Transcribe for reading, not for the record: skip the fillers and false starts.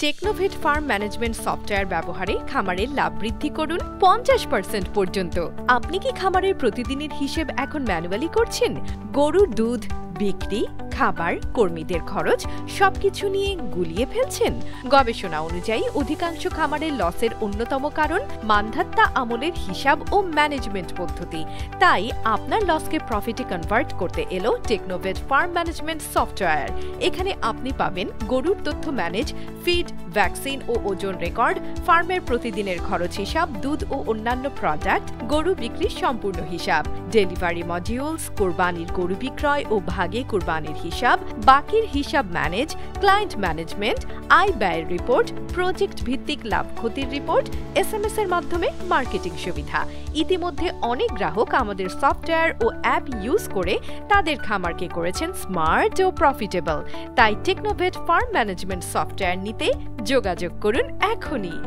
টেকনোভেট farm management software ব্যবহারে খামারের লাভ বৃদ্ধি করুন 50% পর্যন্ত। আপনি কি খামারের প্রতিদিনের হিসেব এখন ম্যানুয়ালি করছেন? গরুর দুধ, বিক্রি, খাবার, কর্মীদের খরচ সবকিছু নিয়ে গুলিয়ে ফেলছেন? গবেষণা অনুযায়ী অধিকাংশ খামারের লসের অন্যতম কারণ মান্ধাত্তা আমলের হিসাব ও ম্যানেজমেন্ট পদ্ধতি। তাই আপনার লসকে প্রফিটে কনভার্ট করতে এলো টেকনোভেট ফার্ম ম্যানেজমেন্ট সফটওয়্যার। এখানে আপনি পাবেন গরুর তথ্য ম্যানেজ, ফিড, ভ্যাকসিন ও ওজন রেকর্ড, ফার্মের প্রতিদিনের খরচ হিসাব, দুধ ও অন্যান্য প্রোডাক্ট, গরু বিক্রির সম্পূর্ণ হিসাব, ডেলিভারি মডিউলস, কোরবানির গরু বিক্রয় ও ভাগে কোরবানির হিসাব, বাকির হিসাব ম্যানেজ, ক্লায়েন্ট ম্যানেজমেন্ট, আয় ব্যয়ের রিপোর্ট, প্রজেক্ট ভিত্তিক লাভ ক্ষতির রিপোর্ট, SMS এর মাধ্যমে মার্কেটিং সুবিধা। ইতিমধ্যে অনেক গ্রাহক আমাদের সফটওয়্যার ও অ্যাপ ইউজ করে তাদের খামারকে করেছেন স্মার্ট ও প্রফিটেবল। তাই টেকনোভেট ফার্ম ম্যানেজমেন্ট সফটওয়্যার নিতে যোগাযোগ করুন এখনই।